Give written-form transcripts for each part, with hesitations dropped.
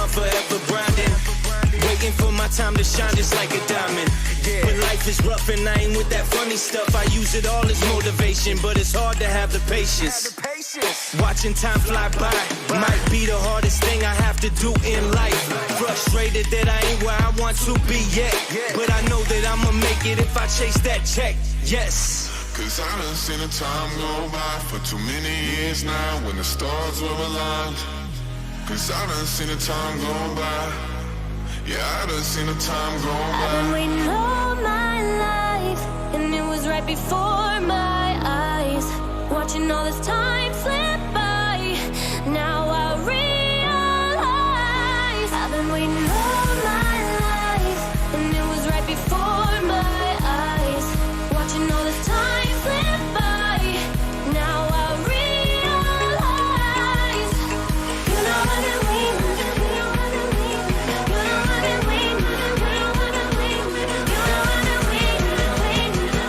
forever grinding. Waiting for my time to shine just like a diamond. But life is rough and I ain't with that funny stuff. I use it all as motivation, but it's hard to have the patience. Watching time fly by might be the hardest thing I have to do in life. Frustrated that I ain't where I want to be yet, but I know that I'ma make it if I chase that check. Yes. Cause I done seen the time go by for too many years now when the stars were aligned. Cause I done seen the time go by. Yeah, I done seen the time go by. I've been waiting all my life, and it was right before my eyes. Watching all this time slip by, now I realize I've been waiting all my life, and it was right before my eyes. Watching all this time slip by, now I realize. You know I've been waiting, you know I've been waiting, you know I've been waiting, you know I've been waiting, you know I've been waiting, waiting.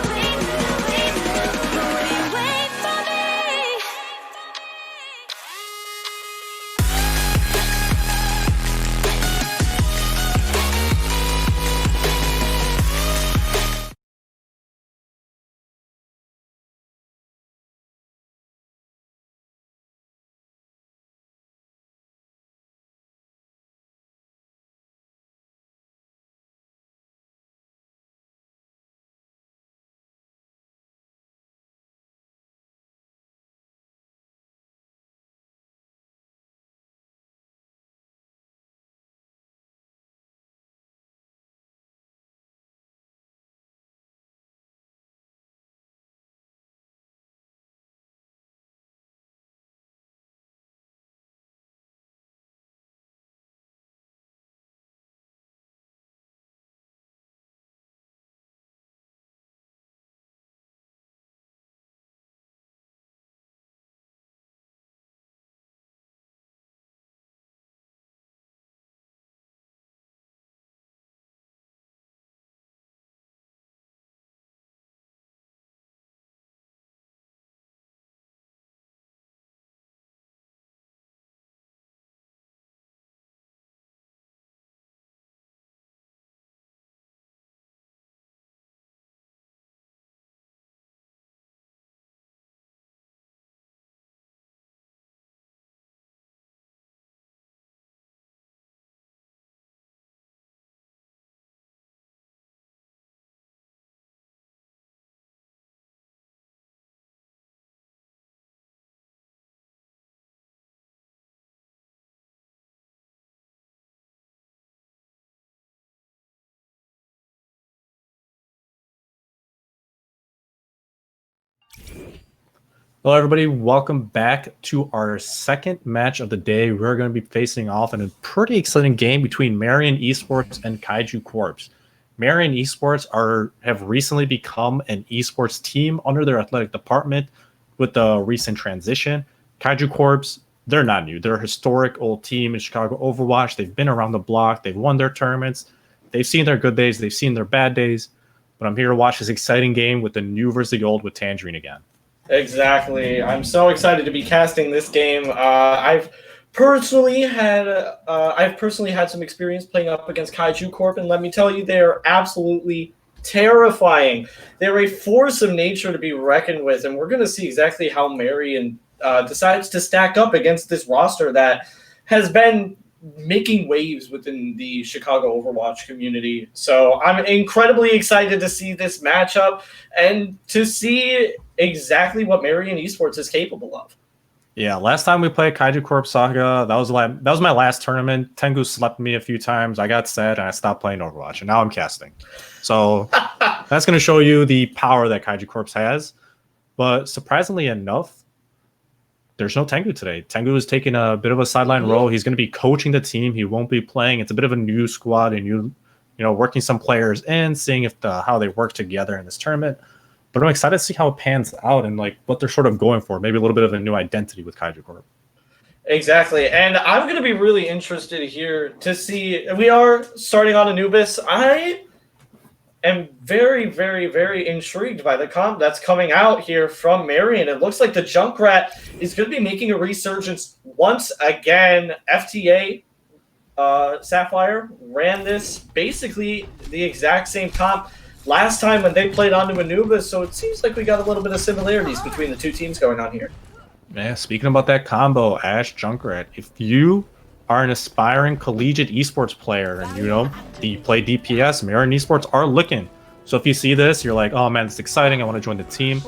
Nobody wait for me. Hello, everybody. Welcome back to our second match of the day. We're going to be facing off in a pretty exciting game between Marian esports and Kaiju Corp. Marian esports have recently become an esports team under their athletic department with the recent transition. Kaiju Corp, they're not new. They're a historic old team in Chicago Overwatch. They've been around the block. They've won their tournaments. They've seen their good days. They've seen their bad days. But I'm here to watch this exciting game with the new versus the old with Tangerine again. Exactly. I'm so excited to be casting this game. I've personally had some experience playing up against Kaiju Corp, and let me tell you, they are absolutely terrifying. They're a force of nature to be reckoned with, and we're going to see exactly how Marian decides to stack up against this roster that has been making waves within the Chicago Overwatch community. So I'm incredibly excited to see this matchup and to see exactly what Marian Esports is capable of. Yeah, last time we played Kaiju Corp Saga, that was my last tournament. Tengu slept me a few times. I got sad and I stopped playing Overwatch, and now I'm casting. So that's going to show you the power that Kaiju Corp has. But surprisingly enough, there's no Tengu today. Tengu is taking a bit of a sideline role. He's going to be coaching the team. He won't be playing. It's a bit of a new squad, and you working some players in, seeing if how they work together in this tournament. But I'm excited to see how it pans out and like what they're sort of going for. Maybe a little bit of a new identity with Kaiju Corp. Exactly. And I'm going to be really interested here to see. We are starting on Anubis. I am very, very, very intrigued by the comp that's coming out here from Marian. It looks like the Junkrat is going to be making a resurgence once again. FTA Sapphire ran this basically the exact same comp last time when they played onto Anubis, so it seems like we got a little bit of similarities between the two teams going on here. Yeah, speaking about that combo, Ash Junkrat, if you are an aspiring collegiate esports player and you play DPS, Marian esports are looking. So if you see this, you're like, oh man, it's exciting, I want to join the team.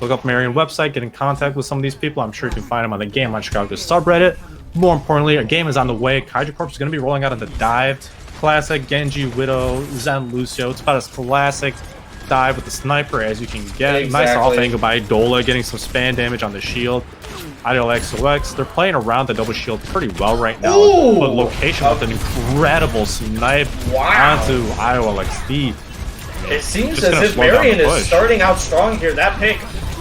Look up Marian website, get in contact with some of these people. I'm sure you can find them on the Game on Chicago subreddit. More importantly, a game is on the way. Kaiju Corp is going to be rolling out on the dive. Classic Genji, Widow, Zen, Lucio. It's about as classic dive with the sniper as you can get. Exactly. Nice off angle by Dola, getting some spam damage on the shield. Ideal XOX. They're playing around the double shield pretty well right now. Ooh! But location with an incredible snipe onto Iowa XD. It seems Just as gonna if slow down Marian the is push. starting out strong here. That pick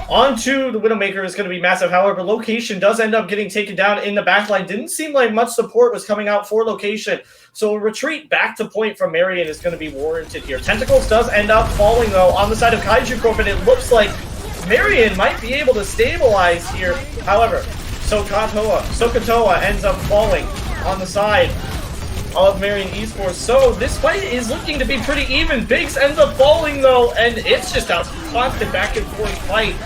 onto the Widowmaker is going to be massive. However, Location does end up getting taken down in the backline. Didn't seem like much support was coming out for Location. So a retreat back to point from Marian is going to be warranted here. Tentacles does end up falling, though, on the side of Kaiju Corp, and it looks like Marian might be able to stabilize here. However, Sokotoa ends up falling on the side of Marian Esports. So this fight is looking to be pretty even. Biggs ends up falling, though, and it's just a constant back and forth fight.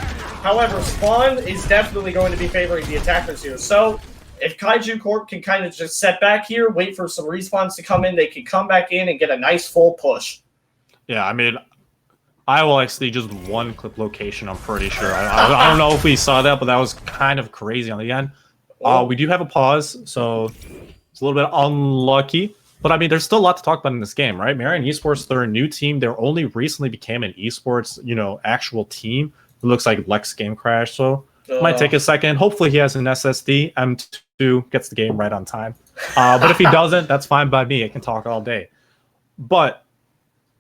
However, Spawn is definitely going to be favoring the attackers here. So if Kaiju Corp can kind of just set back here, wait for some respawns to come in, they can come back in and get a nice full push. Yeah, I mean, Iowa XD just one clip location, I'm pretty sure. I don't know if we saw that, but that was kind of crazy on the end. We do have a pause, so it's a little bit unlucky. But I mean, there's still a lot to talk about in this game, right? Marian Esports, they're a new team. They only recently became an esports, actual team. It looks like Lex game crashed, so it might take a second. Hopefully he has an SSD. M2 gets the game right on time. But if he doesn't, that's fine by me. I can talk all day. But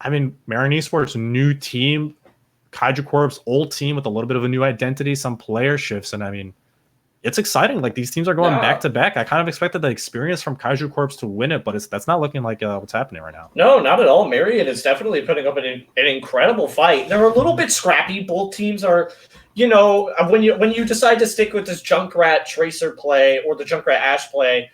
I mean, Marian Esports' new team, Kaiju Corp's old team with a little bit of a new identity, some player shifts, and I mean, it's exciting. Like, these teams are going back to back. I kind of expected the experience from Kaiju Corps to win it, but that's not looking like what's happening right now. No, not at all. Marian is definitely putting up an incredible fight. They're a little bit scrappy. Both teams are, when you decide to stick with this Junkrat Tracer play or the Junkrat Ash play,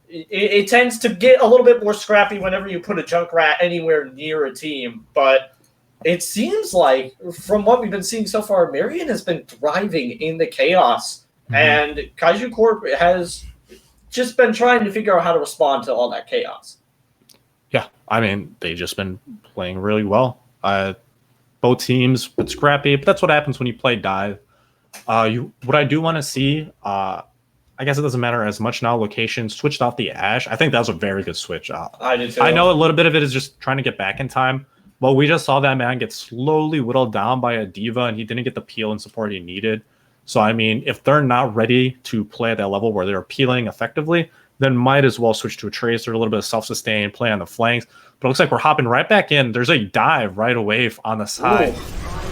it tends to get a little bit more scrappy whenever you put a Junkrat anywhere near a team. But it seems like, from what we've been seeing so far, Marian has been thriving in the chaos. Mm-hmm. And Kaiju Corp has just been trying to figure out how to respond to all that chaos. Yeah, I mean, they've just been playing really well. Both teams, but scrappy, but that's what happens when you play dive. What I do want to see, I guess it doesn't matter as much now, location switched off the Ash. I think that was a very good switch. I did too. I know a little bit of it is just trying to get back in time, but we just saw that man get slowly whittled down by a diva, and he didn't get the peel and support he needed. So, I mean, if they're not ready to play at that level where they're peeling effectively, then might as well switch to a tracer, a little bit of self-sustain, play on the flanks. But it looks like we're hopping right back in. There's a dive right away on the side.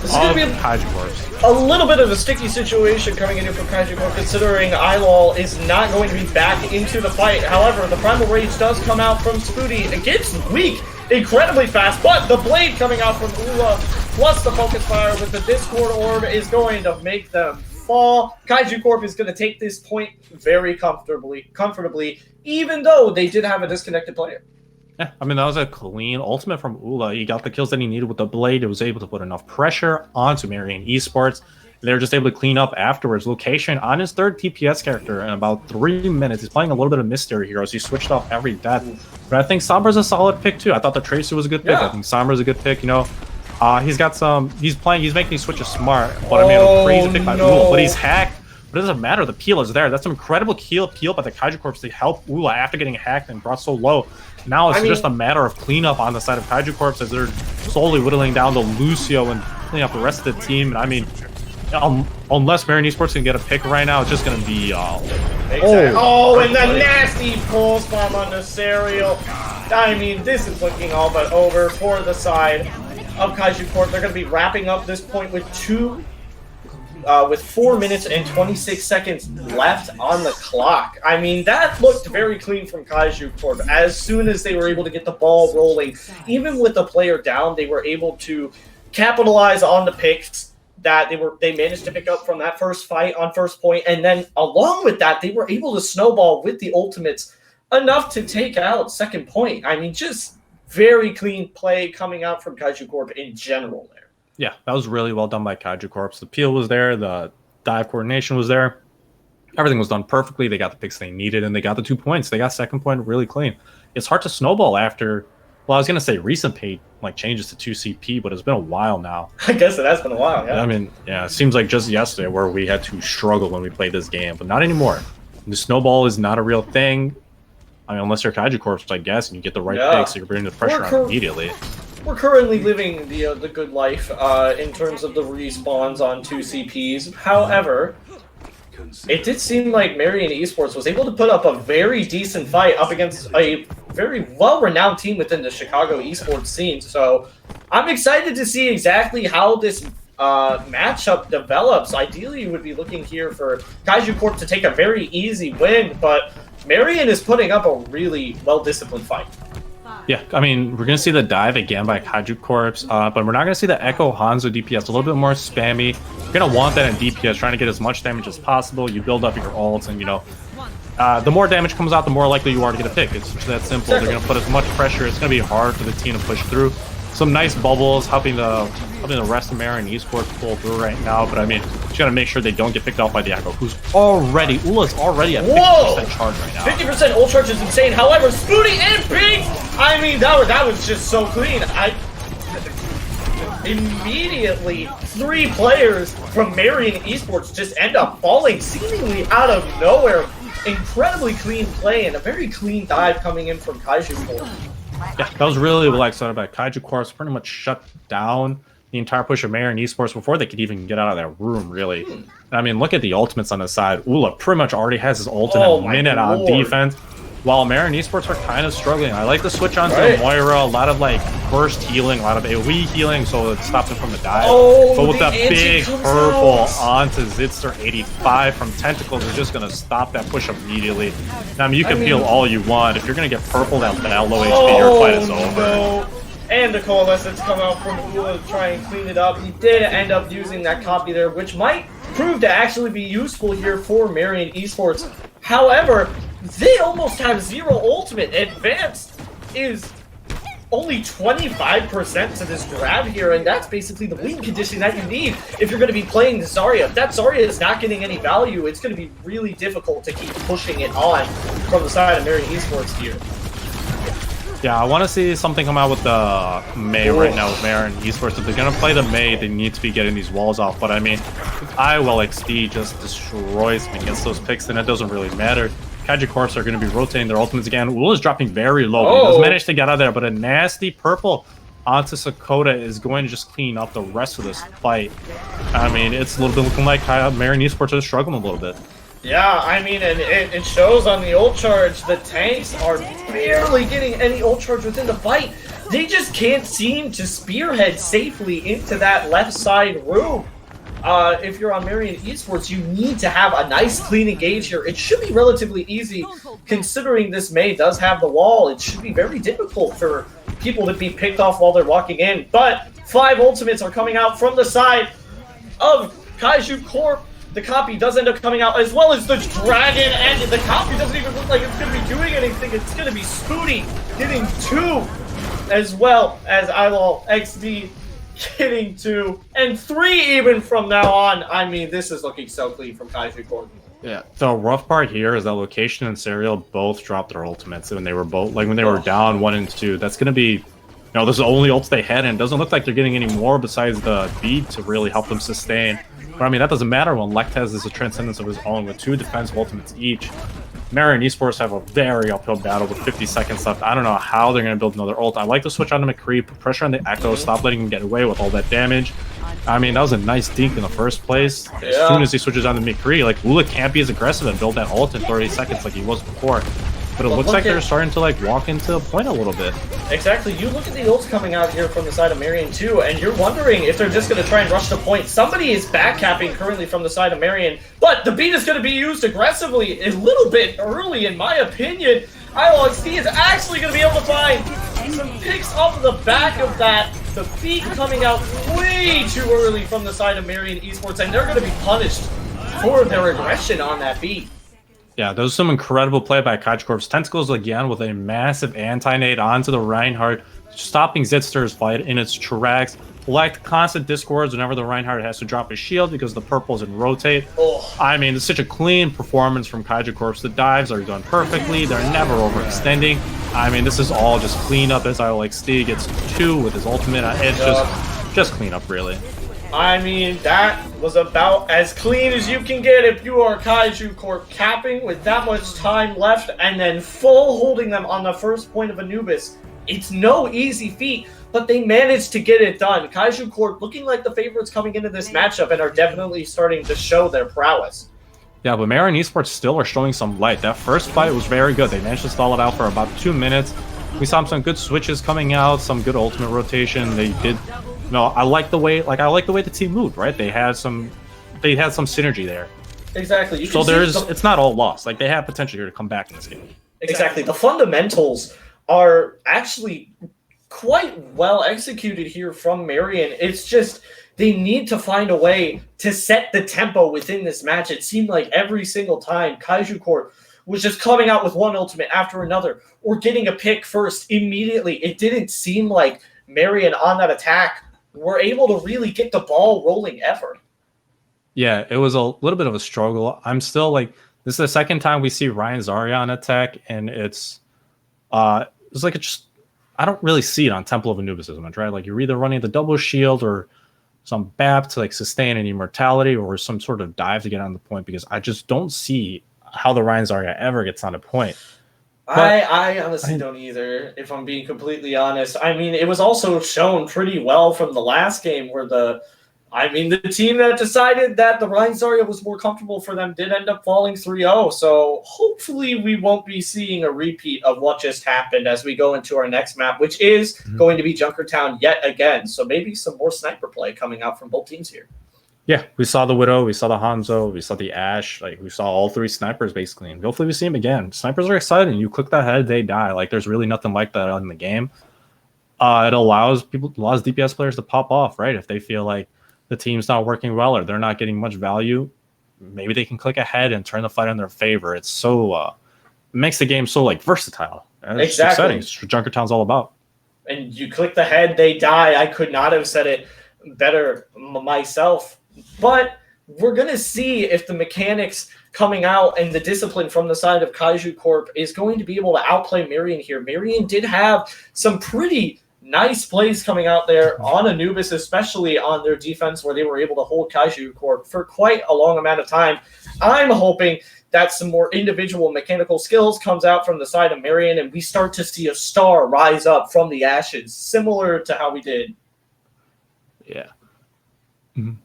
This is going to be Kaiju Corps. a little bit of a sticky situation coming in here from Kaiju Corp, considering Eyewall is not going to be back into the fight. However, the Primal Rage does come out from Spooty. It gets weak incredibly fast, but the blade coming out from Ula, plus the Focus Fire with the Discord Orb, is going to make them fall. Kaiju Corp is going to take this point very comfortably, even though they did have a disconnected player. Yeah, I mean, that was a clean ultimate from Ula. He got the kills that he needed with the blade. It was able to put enough pressure onto Marian Esports. They were just able to clean up afterwards. Location on his third TPS character in about 3 minutes. He's playing a little bit of Mystery Heroes. He switched off every death. But I think Sombra's a solid pick, too. I thought the Tracer was a good pick. Yeah. I think Sombra's a good pick, He's got some... He's making these switches smart. But I mean, a crazy pick by Ula. But he's hacked. But it doesn't matter. The peel is there. That's some incredible peel by the Kaiju Corps to help Ula after getting hacked and brought so low. Now it's just a matter of cleanup on the side of Kaiju Corps as they're slowly whittling down to Lucio and cleaning up the rest of the team. And I mean, unless Marian Esports can get a pick right now, it's just going to be... and the nasty pulse bomb on the Serial. I mean, this is looking all but over for the side of Kaiju Corp. They're going to be wrapping up this point with 4 minutes and 26 seconds left on the clock. I mean, that looked very clean from Kaiju Corp. As soon as they were able to get the ball rolling, even with the player down, they were able to capitalize on the picks that they managed to pick up from that first fight on first point. And then along with that, they were able to snowball with the ultimates enough to take out second point. I mean, just very clean play coming out from Kaiju Corp in general there. Yeah, that was really well done by Kaiju Corp. The peel was there, the dive coordination was there. Everything was done perfectly. They got the picks they needed, and they got the 2 points. They got second point really clean. It's hard to snowball after, well, I was going to say recent pay changes to 2CP, but it's been a while now. I guess it has been a while, yeah. I mean, yeah, it seems like just yesterday where we had to struggle when we played this game, but not anymore. The snowball is not a real thing. I mean, unless you're Kaiju Corp, I guess, and you get the right picks, so you're bringing the pressure on immediately. We're currently living the good life in terms of the respawns on 2CPs. However, it did seem like Marian Esports was able to put up a very decent fight up against a very well-renowned team within the Chicago esports scene. So I'm excited to see exactly how this matchup develops. Ideally, you would be looking here for Kaiju Corp to take a very easy win, but Marian is putting up a really well-disciplined fight. Yeah, I mean, we're going to see the dive again by Kaiju Corp, but we're not going to see the Echo Hanzo DPS. A little bit more spammy. You're going to want that in DPS, trying to get as much damage as possible. You build up your ults, and, you know, the more damage comes out, the more likely you are to get a pick. It's just that simple. They're going to put as much pressure. It's going to be hard for the team to push through. Some nice bubbles helping the rest of Marian Esports pull through right now, but I mean, you got to make sure they don't get picked off by the Echo, who's already, Ula's already at 50% charge right now. 50% ult charge is insane. However, Spooty and Pink, I mean, that was just so clean. Immediately, 3 players from Marian Esports just end up falling seemingly out of nowhere. Incredibly clean play and a very clean dive coming in from Kaiju Corp. Yeah, that was really well excited by Kaiju Corp. Pretty much shut down the entire push of Marian Esports before they could even get out of that room, really. I mean, look at the ultimates on the side. Ula pretty much already has his ult in a minute on defense, while Marian Esports are kind of struggling. I like the switch onto Moira, a lot of like burst healing, a lot of AoE healing, so it stopped him from the dive. But with that big purple onto Zitster 85 from Tentacles, they're just going to stop that push immediately. I mean, you can peel all you want. If you're going to get purple at that low HP, your fight is over. No. And the Coalescence come out from Ula to try and clean it up. He did end up using that copy there, which might prove to actually be useful here for Marian Esports. However, they almost have 0 ultimate. Advanced is only 25% to this grab here, and that's basically the win condition that you need if you're going to be playing the Zarya. If that Zarya is not getting any value, it's going to be really difficult to keep pushing it on from the side of Marian Esports here. Yeah, I want to see something come out with the Mei right now with Marian Esports. If they're going to play the Mei, they need to be getting these walls off. But I mean, if XD just destroys me against those picks, then it doesn't really matter. Kaiju Corps are going to be rotating their ultimates again. Ula's dropping very low. He does manage to get out of there, but a nasty purple onto Sakota is going to just clean up the rest of this fight. I mean, it's a little bit looking like Marian Esports are struggling a little bit. Yeah, I mean, and it shows on the ult charge. The tanks are barely getting any ult charge within the fight. They just can't seem to spearhead safely into that left side room. If you're on Marian Esports, you need to have a nice clean engage here. It should be relatively easy, considering this Mei does have the wall. It should be very difficult for people to be picked off while they're walking in. But 5 ultimates are coming out from the side of Kaiju Corp. The copy does end up coming out, as well as the dragon, and the copy doesn't even look like it's going to be doing anything. It's going to be Spooty getting 2, as well as ILOL XD getting 2, and 3 even from now on. I mean, this is looking so clean from Kaiju Corp. Yeah, the rough part here is that Location and Serial both dropped their ultimates when they were when they were down 1 and 2. That's going to be, this is the only ults they had, and it doesn't look like they're getting any more besides the bead to really help them sustain. But I mean, that doesn't matter when Lectez is a transcendence of his own with 2 defensive ultimates each. Marian Esports have a very uphill battle with 50 seconds left. I don't know how they're going to build another ult. I like to switch on to McCree, put pressure on the Echo, stop letting him get away with all that damage. I mean, that was a nice dink in the first place. As soon as he switches on to McCree, like, Ula can't be as aggressive and build that ult in 30 seconds like he was before. But it looks like they're starting to like walk into a point a little bit. Exactly. You look at the ults coming out here from the side of Marian too, and you're wondering if they're just going to try and rush the point. Somebody is backcapping currently from the side of Marian, but the beat is going to be used aggressively a little bit early, in my opinion. ILXD is actually going to be able to find some picks off of the back of that. The beat coming out way too early from the side of Marian Esports, and they're going to be punished for their aggression on that beat. Yeah, there was some incredible play by kaiju Corp's Tentacles again with a massive anti-nade onto the Reinhardt, stopping Zitster's fight in its tracks. Like constant discords whenever the Reinhardt has to drop his shield because the purples and rotate. Oh. I mean, it's such a clean performance from Kaiju Corp's. The dives are done perfectly. They're never overextending. I mean, this is all just cleanup as I like Steve gets 2 with his ultimate. It's just cleanup, really. I mean, that was about as clean as you can get if you are Kaiju Corp, capping with that much time left and then full holding them on the first point of Anubis. It's no easy feat, but they managed to get it done. Kaiju Corp looking like the favorites coming into this matchup and are definitely starting to show their prowess. Yeah, but Marian esports still are showing some light. That first fight was very good. They managed to stall it out for about 2 minutes. We saw some good switches coming out, some good ultimate rotation. They did. No, I like the way the team moved. Right, they had some synergy there. Exactly. So it's not all lost. Like they have potential here to come back in this game. Exactly. The fundamentals are actually quite well executed here from Marian. It's just they need to find a way to set the tempo within this match. It seemed like every single time Kaiju Corp was just coming out with one ultimate after another or getting a pick first immediately. It didn't seem like Marian on that attack were able to really get the ball rolling ever. Yeah, it was a little bit of a struggle. I'm still like, this is the second time we see Ryan Zarya on attack, and it's like it's just, I don't really see it on Temple of Anubis as much, right? Like you're either running the double shield or some BAP to like sustain an immortality or some sort of dive to get on the point, because I just don't see how the Ryan Zarya ever gets on the point. I honestly don't either, if I'm being completely honest. I mean, it was also shown pretty well from the last game where the team that decided that the Ryan Zarya was more comfortable for them did end up falling 3-0. So hopefully we won't be seeing a repeat of what just happened as we go into our next map, which is going to be Junkertown yet again. So maybe some more sniper play coming out from both teams here. Yeah, we saw the Widow, we saw the Hanzo, we saw the Ashe. Like we saw all 3 snipers basically, and hopefully we see them again. Snipers are exciting. You click that head, they die. Like there's really nothing like that in the game. It allows DPS players to pop off, right? If they feel like the team's not working well or they're not getting much value, maybe they can click ahead and turn the fight in their favor. It's so it makes the game so like versatile. And it's exciting. It's what Junkertown's all about. And you click the head, they die. I could not have said it better myself. But we're going to see if the mechanics coming out and the discipline from the side of Kaiju Corp is going to be able to outplay Marian here. Marian did have some pretty nice plays coming out there on Anubis, especially on their defense, where they were able to hold Kaiju Corp for quite a long amount of time. I'm hoping that some more individual mechanical skills comes out from the side of Marian, and we start to see a star rise up from the ashes, similar to how we did. Yeah. Mm-hmm.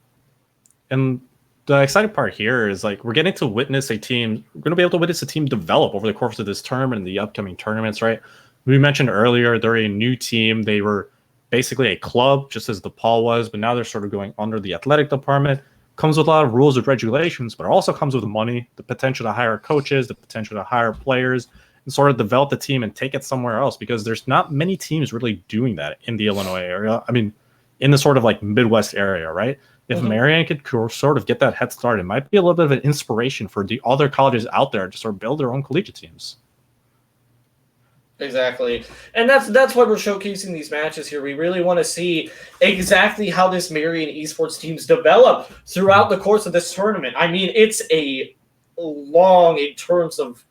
And the exciting part here is like we're getting to witness a team. We're going to be able to witness a team develop over the course of this tournament and the upcoming tournaments, right? We mentioned earlier they're a new team. They were basically a club, just as the Paul was, but now they're sort of going under the athletic department. Comes with a lot of rules and regulations, but it also comes with money, the potential to hire coaches, the potential to hire players, and sort of develop the team and take it somewhere else, because there's not many teams really doing that in the Illinois area. I mean, in the sort of like Midwest area, right? If Marian could sort of get that head start, it might be a little bit of an inspiration for the other colleges out there to sort of build their own collegiate teams. Exactly. And that's why we're showcasing these matches here. We really want to see exactly how this Marian esports teams develop throughout the course of this tournament. I mean, it's a long, in terms of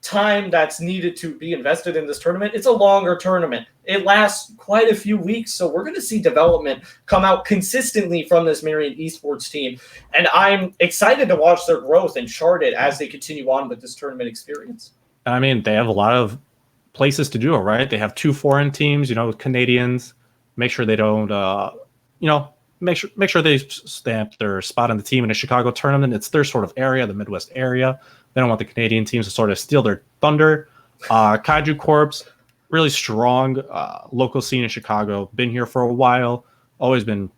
time that's needed to be invested in this tournament. It's a longer tournament. It lasts quite a few weeks, so we're going to see development come out consistently from this Marian esports team. And I'm excited to watch their growth and chart it as they continue on with this tournament experience. I mean, they have a lot of places to do it, right? They have 2 foreign teams, Canadians. Make sure they don't, make sure they stamp their spot on the team in a Chicago tournament. It's their sort of area, the Midwest area. They don't want the Canadian teams to sort of steal their thunder. Kaiju Corp's really strong local scene in Chicago. Been here for a while. Always been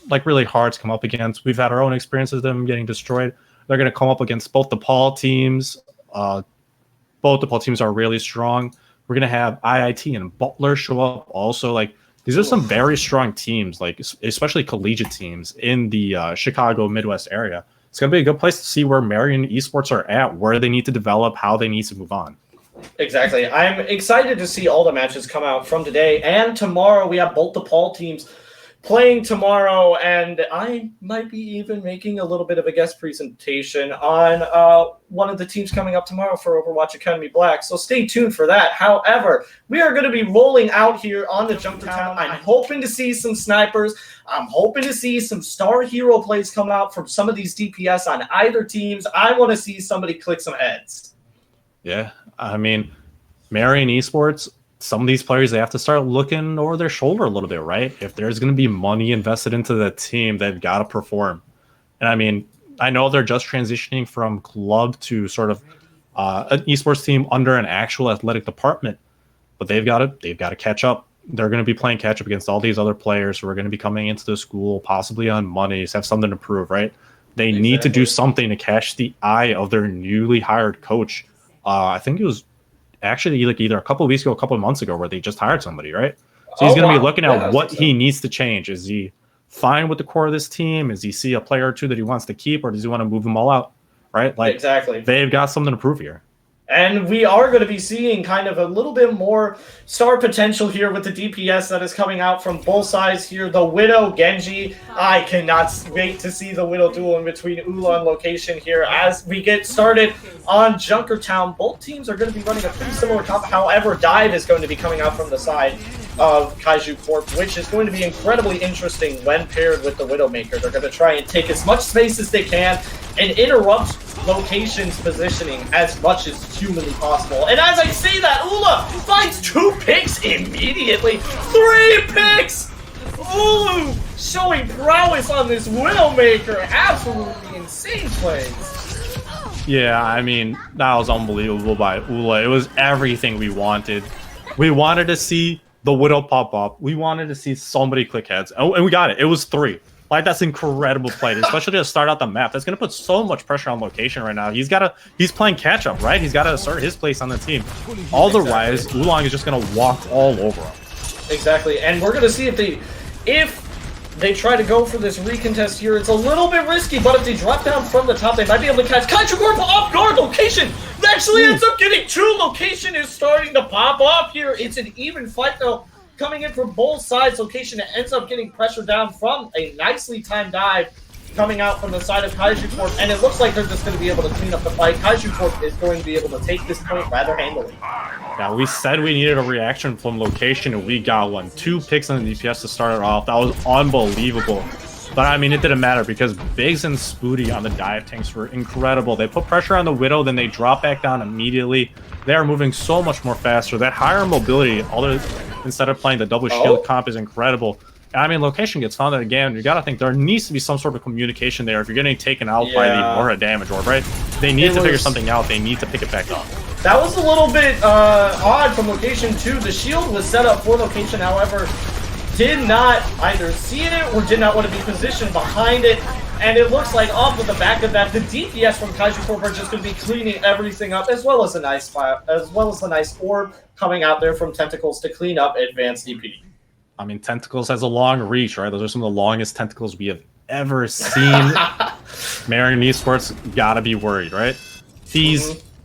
like really hard to come up against. We've had our own experiences with them getting destroyed. They're going to come up against both the Paul teams. Both the Paul teams are really strong. We're going to have IIT and Butler show up also. Like these are some very strong teams, like especially collegiate teams in the Chicago Midwest area. it's going to be a good place to see where Marian esports are at, where they need to develop, how they need to move on. Exactly. I'm excited to see all the matches come out from today and tomorrow. We have both the Paul teams playing tomorrow, and I might be even making a little bit of a guest presentation on one of the teams coming up tomorrow for Overwatch Academy Black, so stay tuned for that. However, we are going to be rolling out here on the Junkertown. I'm hoping to see some snipers. I'm hoping to see some star hero plays come out from some of these DPS on either teams. I want to see somebody click some heads. Yeah, I mean, Marian esports, some of these players, they have to start looking over their shoulder a little bit, right? If there's going to be money invested into the team, they've got to perform. And I mean, I know they're just transitioning from club to sort of an esports team under an actual athletic department, but they've got to catch up. They're going to be playing catch up against all these other players who are going to be coming into the school, possibly on monies, have something to prove, right? They need to do something to catch the eye of their newly hired coach. I think it was actually like either a couple of weeks ago, a couple of months ago, where they just hired somebody, right? So he's going to be looking at what he needs to change. Is he fine with the core of this team? Is he see a player or two that he wants to keep, or does he want to move them all out? Right? Like, exactly. They've got something to prove here. And we are going to be seeing kind of a little bit more star potential here with the DPS that is coming out from both sides here. The Widow, Genji. I cannot wait to see the Widow duel in between Ula and Location here as we get started on Junkertown. Both teams are going to be running a pretty similar comp. However, Dive is going to be coming out from the side of Kaiju Corp, which is going to be incredibly interesting when paired with the Widowmaker. They're going to try and take as much space as they can and interrupt Location's positioning as much as humanly possible. And as I say that, Ula finds 2 picks immediately. 3 picks! Ulu showing prowess on this Widowmaker. Absolutely insane plays. Yeah, I mean, that was unbelievable by Ula. It was everything we wanted. We wanted to see the Widow pop up. We wanted to see somebody click heads. And we got it. It was 3. Like, that's incredible play, especially to start out the map. That's going to put so much pressure on Location right now. He's playing catch up, right? He's got to assert his place on the team. Otherwise, Oolong is just going to walk all over him. Exactly. And we're going to see if they try to go for this recontest here. It's a little bit risky, but if they drop down from the top, they might be able to catch Kaiju Corp off guard. Location actually ends up getting 2. Location is starting to pop off here. It's an even fight, though. Coming in from both sides, Location ends up getting pressure down from a nicely timed dive coming out from the side of Kaiju Corp, and it looks like they're just going to be able to clean up the fight. Kaiju Corp is going to be able to take this point rather handily. Yeah, we said we needed a reaction from Location, and we got one. 2 picks on the DPS to start it off. That was unbelievable. But, I mean, it didn't matter because Biggs and Spooty on the dive tanks were incredible. They put pressure on the Widow, then they drop back down immediately. They are moving so much more faster. That higher mobility, instead of playing the double shield comp, is incredible. And, I mean, Location gets found again. You got to think there needs to be some sort of communication there if you're getting taken out by the Aura damage orb, right? They need to figure something out. They need to pick it back up. That was a little bit odd from Location, too. The shield was set up for Location, however, did not either see it or did not want to be positioned behind it. And it looks like off of the back of that, the DPS from Kaiju Corp are just going to be cleaning everything up, as well as a nice orb coming out there from Tentacles to clean up advanced DP. I mean, Tentacles has a long reach, right? Those are some of the longest tentacles we have ever seen. Marian esports gotta be worried, right?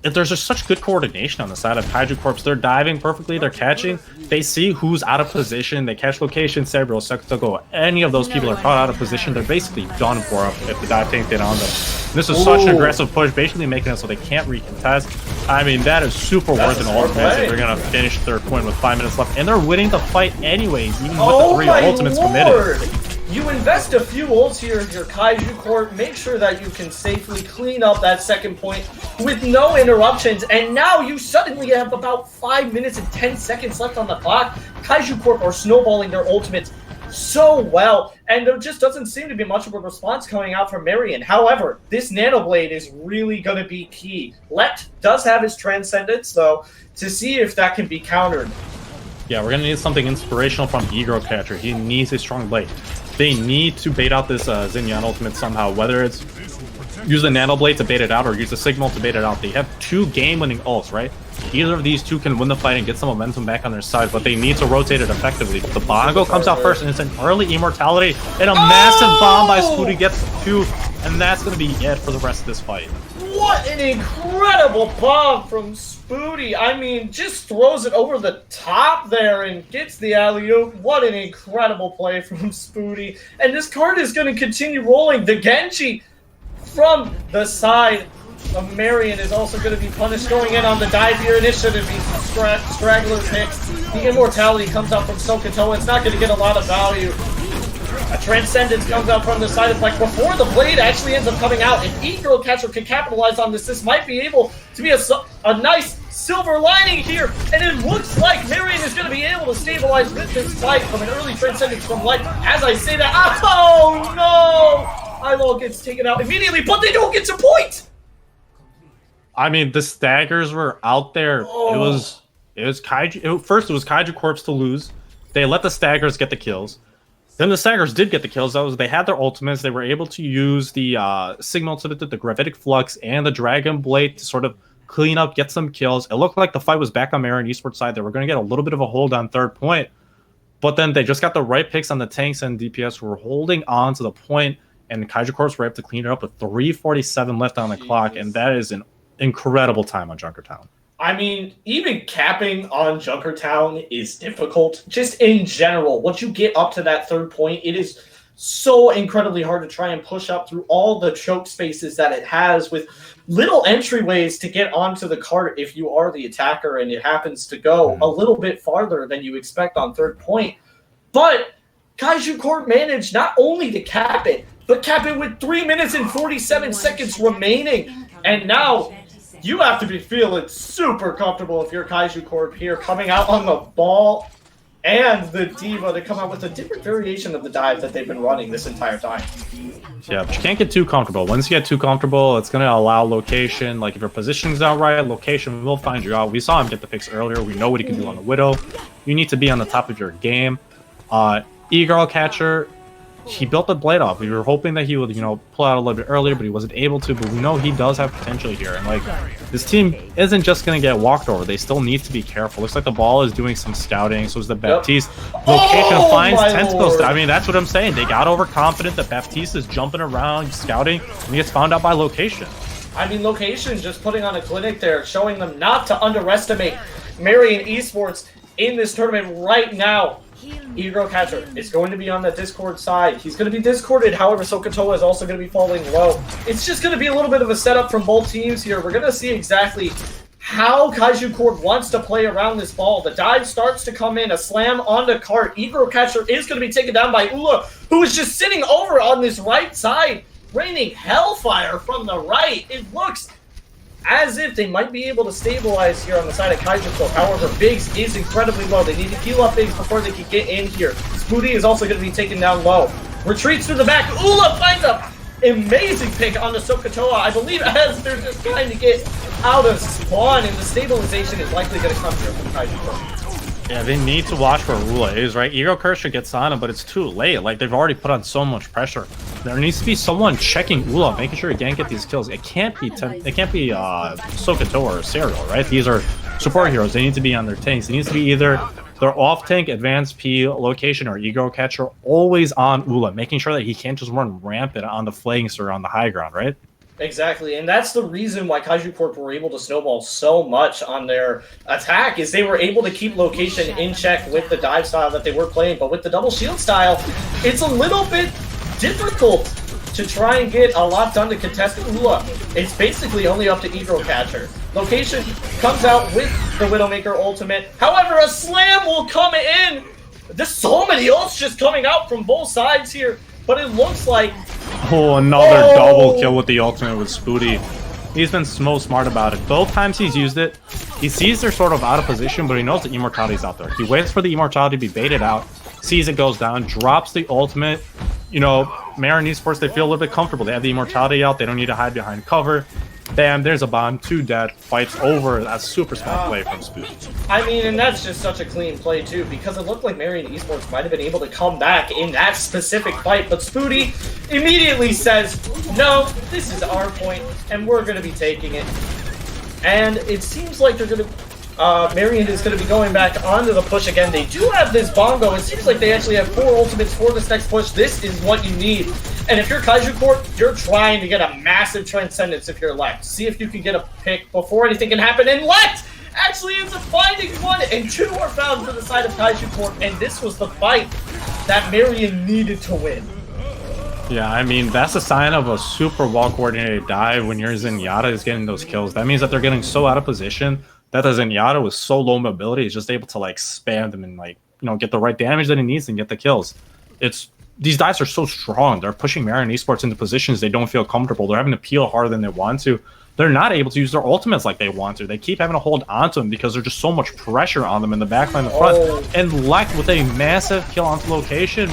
There's just such good coordination on the side of Kaiju Corps. They're diving perfectly, they're catching, they see who's out of position, they catch Location, Cerebral, Sektogo. Any of those people are caught out of position, they're basically done for if the dive tank get on them. This is such an aggressive push, basically making it so they can't recontest. I mean, that is super worth an ultimate. They're going to finish their point with 5 minutes left, and they're winning the fight anyways, even with the 3 ultimates committed. You invest a few ults here in your Kaiju Corp, make sure that you can safely clean up that second point with no interruptions, and now you suddenly have about 5 minutes and 10 seconds left on the clock. Kaiju Corp are snowballing their ultimates so well, and there just doesn't seem to be much of a response coming out from Marian. However, this Nano Blade is really going to be key. Let does have his Transcendence, though, to see if that can be countered. Yeah, we're going to need something inspirational from Egro Catcher. He needs a strong blade. They need to bait out this Zinyan ultimate somehow, whether it's use the Nano Blade to bait it out or use the Signal to bait it out. They have 2 game-winning ults, right? Either of these 2 can win the fight and get some momentum back on their side, but they need to rotate it effectively. The Bongo comes out first, and it's an early immortality, and a massive bomb by Spooty gets 2, and that's going to be it for the rest of this fight. What an incredible bomb from Spooty. I mean, just throws it over the top there and gets the alley-oop. What an incredible play from Spooty. And this card is going to continue rolling. The Genji from the side of Marian is also going to be punished going in on the dive here. And it shouldn't be straggler picks. The immortality comes out from Sokotoa. It's not going to get a lot of value. A Transcendence comes out from the side of like before the blade actually ends up coming out. If E-Girl Catcher can capitalize on this, this might be able to be a nice silver lining here. And it looks like Marian is going to be able to stabilize with this fight from an early Transcendence from Light. As I say that, oh no! Ilol gets taken out immediately, but they don't get to point! I mean, the staggers were out there. Oh. It was Kaiju. First, it was Kaiju Corps to lose. They let the staggers get the kills. Then the staggers did get the kills. They had their ultimates. They were able to use the Signal to the Gravitic Flux and the Dragon Blade to sort of clean up, get some kills. It looked like the fight was back on Marian Esports side. They were going to get a little bit of a hold on third point, but then they just got the right picks on the tanks, and DPS were holding on to the point, and Kaiju Corps were able to clean it up with 3:47 left on the clock, and that is an incredible time on Junkertown. I mean, even capping on Junkertown is difficult. Just in general, once you get up to that third point, it is so incredibly hard to try and push up through all the choke spaces that it has with little entryways to get onto the cart if you are the attacker and it happens to go a little bit farther than you expect on third point. But Kaiju Corp managed not only to cap it, but cap it with 3 minutes and 47 seconds remaining. And now you have to be feeling super comfortable if you're Kaiju Corp here, coming out on the ball and the Diva to come out with a different variation of the dive that they've been running this entire time. Yeah, but you can't get too comfortable. Once you get too comfortable, it's going to allow location. Like, if your positioning's out right, location will find you out. We saw him get the picks earlier. We know what he can do on the Widow. You need to be on the top of your game. E-Girl Catcher, he built the blade off. We were hoping that he would, pull out a little bit earlier, but he wasn't able to. But we know he does have potential here. And, like, this team isn't just going to get walked over. They still need to be careful. Looks like the ball is doing some scouting. So is the Baptiste. Location finds Tentacles. I mean, that's what I'm saying. They got overconfident that Baptiste is jumping around, scouting, and he gets found out by Location. I mean, Location just putting on a clinic there, showing them not to underestimate Marian Esports in this tournament right now. E-Girl Catcher is going to be on the Discord side. He's going to be Discorded. However, Sokotoa is also going to be falling low. It's just going to be a little bit of a setup from both teams here. We're going to see exactly how Kaiju Corp wants to play around this ball. The dive starts to come in. A slam on the cart. E-Girl Catcher is going to be taken down by Ula, who is just sitting over on this right side, raining hellfire from the right. It looks as if they might be able to stabilize here on the side of Kaiju Corp. However, Biggs is incredibly low. They need to heal up Biggs before they can get in here. Spooty is also going to be taken down low. Retreats through the back. Ula finds an amazing pick on the Sokotoa. I believe as they're just trying to get out of spawn, and the stabilization is likely going to come here from Kaiju Corp. Yeah, they need to watch where Ula is, right? Ego Kershaw gets on him, but it's too late. Like, they've already put on so much pressure. There needs to be someone checking Ula, making sure he can't get these kills. It can't be Sokotoa or Serial, right? These are support heroes. They need to be on their tanks. It needs to be either their off-tank, advanced P, Location, or Ego Catcher, always on Ula, making sure that he can't just run rampant on the flanks or on the high ground, right? Exactly, and that's the reason why Kaiju Corp were able to snowball so much on their attack, is they were able to keep Location in check with the dive style that they were playing, but with the double shield style, it's a little bit difficult to try and get a lot done to contest Ula. It's basically only up to E-Girl Catcher. Location comes out with the Widowmaker ultimate, however, a slam will come in! There's so many ults just coming out from both sides here, but it looks like oh, another double kill with the ultimate with Spooty. He's been so smart about it. Both times he's used it, he sees they're sort of out of position, but he knows the immortality's out there. He waits for the immortality to be baited out, sees it goes down, drops the ultimate. Marian Esports, they feel a little bit comfortable. They have the immortality out. They don't need to hide behind cover. Bam, there's a bomb, 2 dead, fight's over. That's super smart play from Spoot. I mean, and that's just such a clean play, too, because it looked like Marian Esports might have been able to come back in that specific fight, but Spooty immediately says, no, this is our point, and we're going to be taking it. And it seems like they're going to... Marian is going to be going back onto the push again. They do have this bongo. It seems like they actually have 4 ultimates for this next push. This is what you need. And if you're Kaiju Corp, you're trying to get a massive transcendence if you're Lect. See if you can get a pick before anything can happen. And Lect actually ends up finding 1, and 2 are found for the side of Kaiju Corp. And this was the fight that Marian needed to win. Yeah, I mean, that's a sign of a super well-coordinated dive when your Zenyatta is getting those kills. That means that they're getting so out of position that the Zenyatta with so low mobility is just able to, like, spam them and, like, you know, get the right damage that he needs and get the kills. These dives are so strong. They're pushing Marian Esports into positions they don't feel comfortable. They're having to peel harder than they want to. They're not able to use their ultimates like they want to. They keep having to hold onto them because there's just so much pressure on them in the backline in the front. And Lect with a massive kill onto location,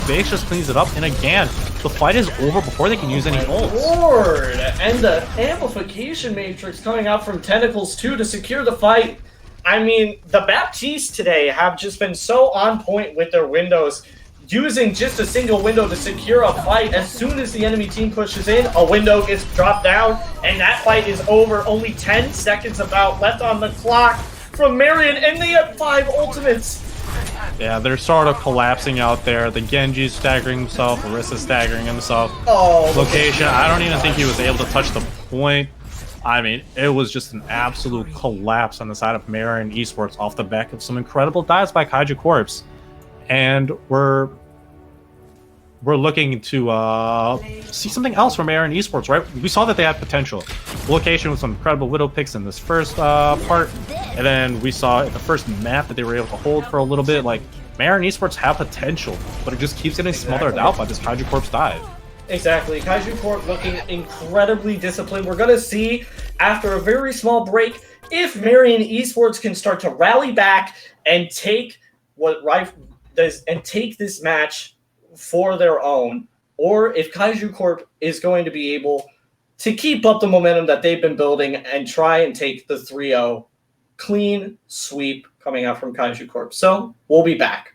Base just cleans it up. And again, the fight is over before they can use any ults. Lord! And the amplification matrix coming out from Tentacles 2 to secure the fight. I mean, the Baptiste today have just been so on point with their windows. Using just a single window to secure a fight. As soon as the enemy team pushes in, a window gets dropped down, and that fight is over. Only 10 seconds about left on the clock from Marian, and they have 5 ultimates. Yeah, they're sort of collapsing out there. The Genji's staggering himself, Orissa's staggering himself. Oh, Location, I don't even think he was able to touch the point. I mean, it was just an absolute collapse on the side of Marian Esports off the back of some incredible dives by Kaiju Corps. And we're looking to see something else from Marian Esports, right? We saw that they had potential. Location with some incredible Widow picks in this first part, and then we saw in the first map that they were able to hold for a little bit. Like, Marian Esports have potential, but it just keeps getting smothered out by this Kaiju Corp's dive. Exactly. Kaiju Corp looking incredibly disciplined. We're going to see, after a very small break, if Marian Esports can start to rally back and take what Rife does and take this match for their own, or if Kaiju Corp is going to be able to keep up the momentum that they've been building and try and take the 3-0 clean sweep coming out from Kaiju Corp. So we'll be back.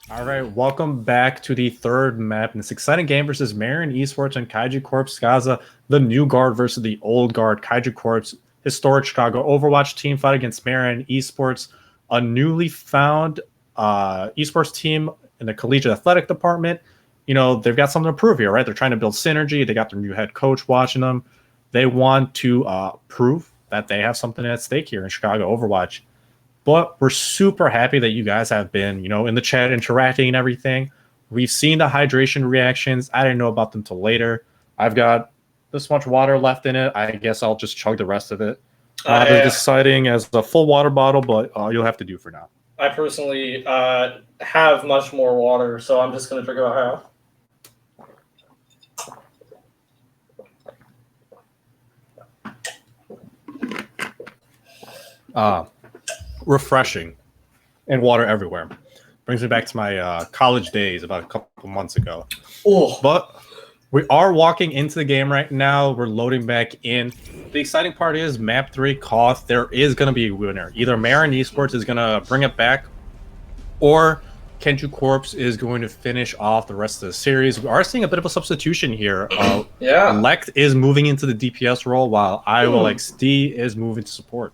All right, welcome back to the third map in this exciting game versus Marian Esports and Kaiju Corp sgza, the new guard versus the old guard. Kaiju Corp's historic Chicago Overwatch team fight against Marian Esports, a newly found esports team in the collegiate athletic department. You know, they've got something to prove here, right? They're trying to build synergy. They got their new head coach watching them. They want to prove that they have something at stake here in Chicago Overwatch. But we're super happy that you guys have been, you know, in the chat interacting and everything. We've seen the hydration reactions. I didn't know about them till later. I've got this much water left in it. I guess I'll just chug the rest of it. They're deciding as a full water bottle, but you'll have to do for now. I personally have much more water, so I'm just going to drink about half. Refreshing and water everywhere. Brings me back to my college days about a couple months ago. Oh, But we are walking into the game right now. We're loading back in. The exciting part is map 3 Koth. There is going to be a winner. Either Marian Esports is going to bring it back, or Kaiju Corp is going to finish off the rest of the series. We are seeing a bit of a substitution here. yeah. Lect is moving into the DPS role, while Iowa XD is moving to support.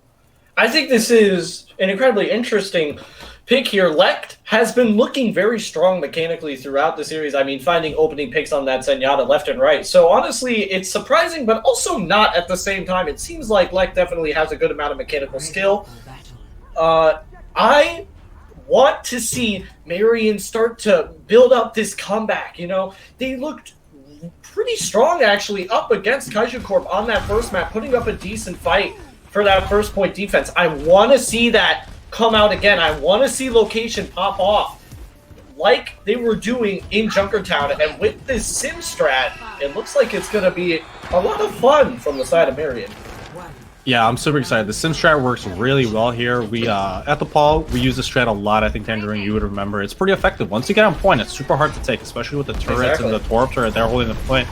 I think this is an incredibly interesting pick here. Lect has been looking very strong mechanically throughout the series. I mean, finding opening picks on that Zenyatta left and right. So honestly, it's surprising, but also not at the same time. It seems like Lect definitely has a good amount of mechanical skill. I want to see Marian start to build up this comeback. You know, they looked pretty strong actually up against Kaiju Corp on that first map, putting up a decent fight for that first point defense. I want to see that come out again. I want to see location pop off like they were doing in Junkertown. And with this sim strat, it looks like it's going to be a lot of fun from the side of Marian. Yeah, I'm super excited. The sim strat works really well here. We at the Paul, we use the strat a lot. I think Tangerine, you would remember. It's pretty effective. Once you get on point, it's super hard to take, especially with the turrets and the Torp turret. They're holding the point.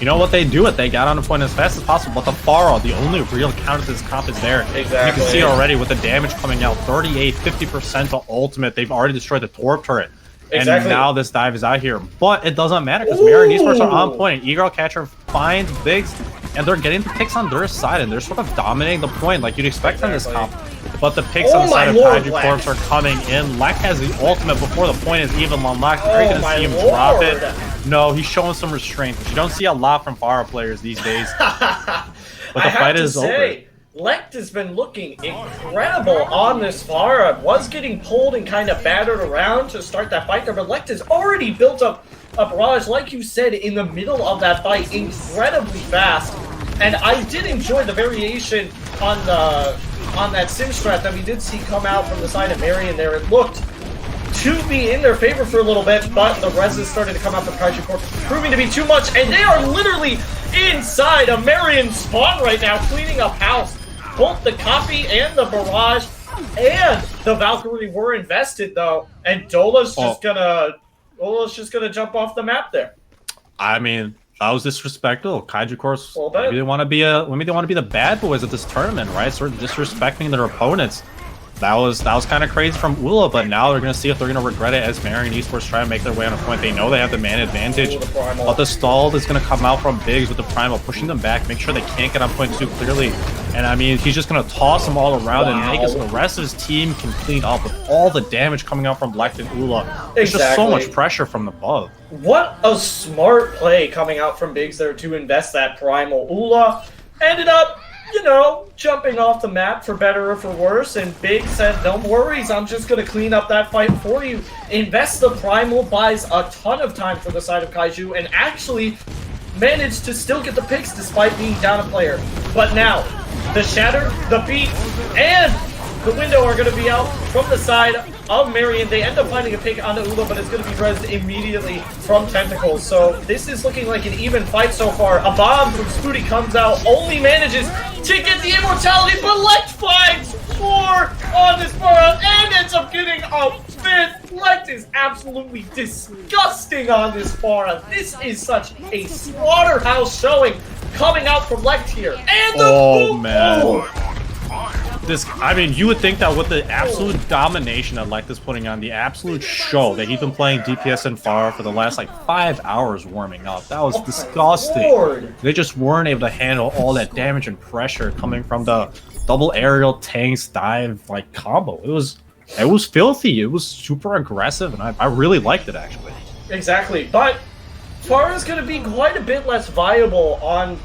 You know what they do? They got on the point as fast as possible. But the Pharah, the only real counter to this comp is there. Exactly. You can see already with the damage coming out, 38, 50% to ultimate. They've already destroyed the Torp turret. Exactly. And now this dive is out here. But it doesn't matter because Marian Esports are on point. E-Girl Catcher finds Biggs, and they're getting the picks on their side, and they're sort of dominating the point like you'd expect on this comp. But the picks on the side of Kaiju Corp are coming in. Lek has the ultimate before the point is even unlocked. You're going to see him drop it. No, he's showing some restraint, which you don't see a lot from Pharah players these days. But the fight is over. Lect has been looking incredible on this Pharah. Was getting pulled and kind of battered around to start that fight there, but Lect has already built up a barrage, like you said, in the middle of that fight, incredibly fast. And I did enjoy the variation on that sim strat that we did see come out from the side of Marian there. It looked to be in their favor for a little bit, but the reses started to come out from Kaiju Corp, proving to be too much, and they are literally inside a Marian spawn right now, cleaning up house. Both the copy and the barrage and the Valkyrie were invested though, and Dola's just gonna jump off the map there. I mean, that was disrespectful. Kaiju Corp, maybe they want to be the bad boys of this tournament, right? Sort of disrespecting their opponents. That was kind of crazy from Ula, but now they're going to see if they're going to regret it as Marian Esports try to make their way on a point. They know they have the man advantage, but the stall is going to come out from Biggs with the Primal, pushing them back, make sure they can't get on point too clearly. And I mean, he's just going to toss them all around and make it so the rest of his team can clean up with all the damage coming out from Black and Ula. There's just so much pressure from above. What a smart play coming out from Biggs there to invest that Primal. Ula ended up, you know, jumping off the map for better or for worse, and Biggs said, no worries, I'm just going to clean up that fight for you. Invest the Primal, buys a ton of time for the side of Kaiju, and actually managed to still get the picks despite being down a player. But now, the Shatter, the Beat, and the Window are going to be out from the side of Marian. They end up finding a pick onto Ula, but it's going to be rezzed immediately from Tentacles. So this is looking like an even fight so far. A bomb from Spooty comes out, only manages to get the immortality, but Lect finds 4 on this Pharah and ends up getting a 5th. Lect is absolutely disgusting on this Pharah. This is such a slaughterhouse showing coming out from Lect here. And the man. this, I mean, you would think that with the absolute domination that Lect is putting on, the absolute show that he's been playing DPS and FAR for the last like 5 hours warming up, that was disgusting. Lord. They just weren't able to handle all that damage and pressure coming from the double aerial tanks dive like combo. It was filthy. It was super aggressive, and I really liked it actually. Exactly, but FAR is going to be quite a bit less viable on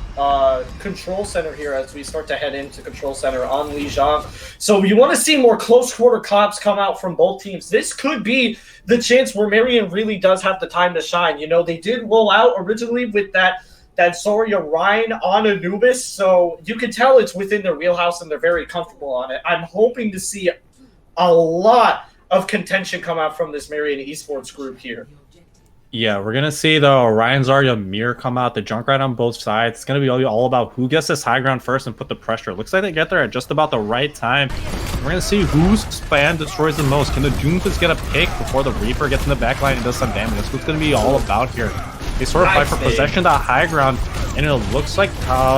Control Center here as we start to head into Control Center on Lijiang. So you want to see more close quarter comps come out from both teams. This could be the chance where Marian really does have the time to shine. You know, they did roll out originally with that Zarya Rein on Anubis, so you can tell it's within their wheelhouse and they're very comfortable on it. I'm hoping to see a lot of contention come out from this Marian esports group here. Yeah, we're gonna see the Orion Zarya mirror come out, the Junkrat on both sides. It's gonna be all about who gets this high ground first and put the pressure. Looks like they get there at just about the right time. We're gonna see whose spam destroys the most. Can the Doomfist get a pick before the Reaper gets in the backline and does some damage? That's what's gonna be all about here. They sort of fight for possession of the high ground, and it looks like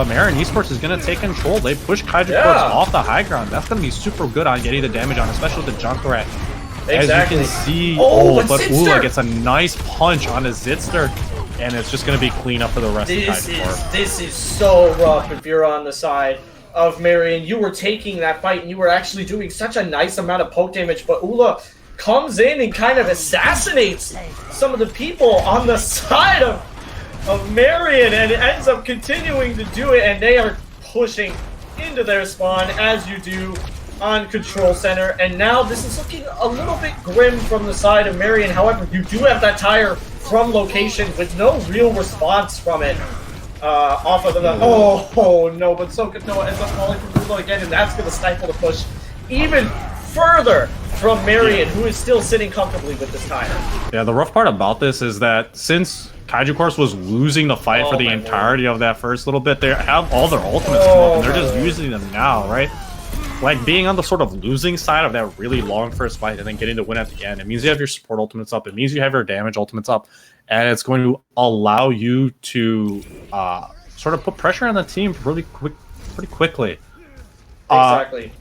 Marian esports is gonna take control. They push kaiju corps off the high ground. That's gonna be super good on getting the damage on, especially with the Junkrat. Exactly. As you can see, but Zitster! Ula gets a nice punch on his Zitster, and it's just going to be cleanup for the rest of the Kaiju. This is so rough if you're on the side of Marian. You were taking that fight, and you were actually doing such a nice amount of poke damage, but Ula comes in and kind of assassinates some of the people on the side of Marian, and ends up continuing to do it, and they are pushing into their spawn, as you do on Control Center, and now this is looking a little bit grim from the side of Marian. However, you do have that tire from location with no real response from it off of the... Oh no, but Sokotoa ends up falling from Rulo again, and that's going to stifle the push even further from Marian, who is still sitting comfortably with this tire. Yeah, the rough part about this is that since Kaiju Corps was losing the fight for the entirety of that first little bit, they have all their ultimates come up, and they're just using them now, right? Like, being on the sort of losing side of that really long first fight and then getting the win at the end, it means you have your support ultimates up, it means you have your damage ultimates up, and it's going to allow you to sort of put pressure on the team pretty quickly. Exactly.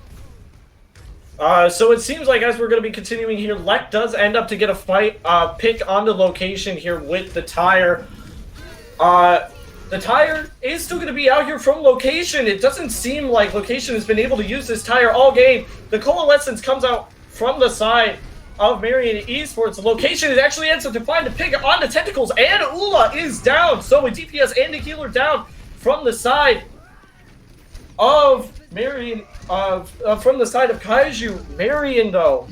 So it seems like as we're going to be continuing here, Lek does end up to get a fight pick on the location here with the tire. The tire is still going to be out here from location. It doesn't seem like location has been able to use this tire all game. The coalescence comes out from the side of Marian esports. The location is actually ends up to find a pick on the tentacles, and Ula is down. So a DPS and a healer down from the side of Marian, from the side of Kaiju. Marian, though,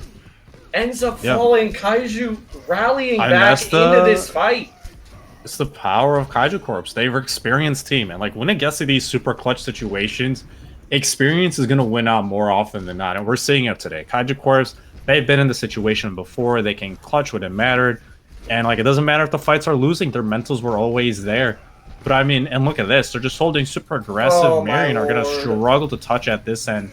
ends up falling. Kaiju rallying back into this fight. It's the power of Kaiju Corps. They're an experienced team, and like when it gets to these super clutch situations, experience is going to win out more often than not, and we're seeing it today. Kaiju Corps, they've been in the situation before. They can clutch when it mattered, and like it doesn't matter if the fights are losing, their mentals were always there. But I mean, and look at this, they're just holding super aggressive. Marian are going to struggle to touch at this end.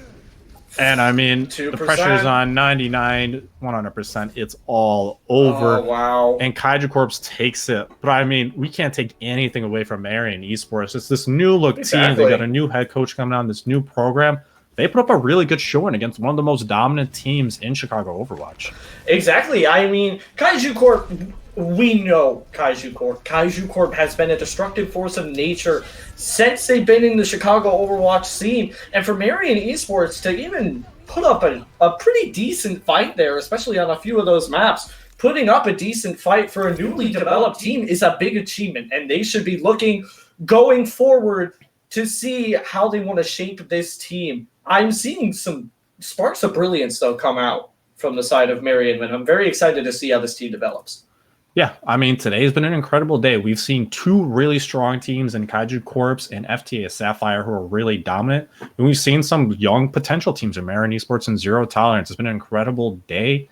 And I mean, 2%. The pressure's on 99, 100%. It's all over. Oh, wow. And Kaiju Corps takes it. But I mean, we can't take anything away from Marian esports. It's this new look team. They got a new head coach coming on, this new program. They put up a really good showing against one of the most dominant teams in Chicago Overwatch. Exactly. I mean, Kaiju Corp, we know Kaiju Corp. Kaiju Corp has been a destructive force of nature since they've been in the Chicago Overwatch scene. And for Marian esports to even put up a pretty decent fight there, especially on a few of those maps, putting up a decent fight for a newly developed team is a big achievement. And they should be looking going forward to see how they want to shape this team. I'm seeing some sparks of brilliance, though, come out from the side of Marian, and I'm very excited to see how this team develops. Yeah, I mean, today has been an incredible day. We've seen two really strong teams in Kaiju Corps and FTA Sapphire who are really dominant. And we've seen some young potential teams in Marian Esports and Zero Tolerance. It's been an incredible day,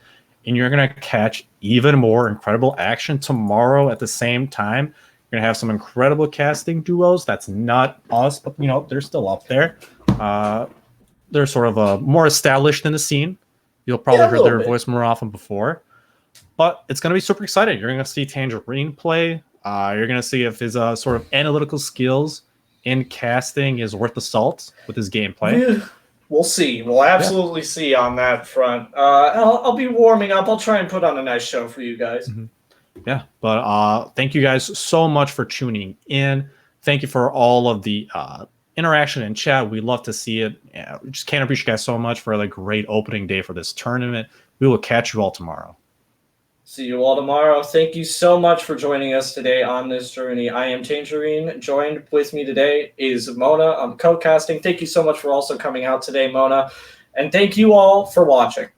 and you're going to catch even more incredible action tomorrow at the same time. You're going to have some incredible casting duos. That's not us, but, you know, they're still up there. They're sort of more established in the scene. You'll probably hear their voice more often before. But it's going to be super exciting. You're going to see Tangerine play. You're going to see if his sort of analytical skills in casting is worth the salt with his gameplay. We'll see. We'll absolutely see on that front. I'll be warming up. I'll try and put on a nice show for you guys. Yeah, but thank you guys so much for tuning in. Thank you for all of the interaction in chat. We love to see it. Yeah, we just can't appreciate you guys so much for the great opening day for this tournament. We will catch you all tomorrow. See you all tomorrow. Thank you so much for joining us today on this journey. I am Tangerine. Joined with me today is Mona. I'm co-casting. Thank you so much for also coming out today, Mona. And thank you all for watching.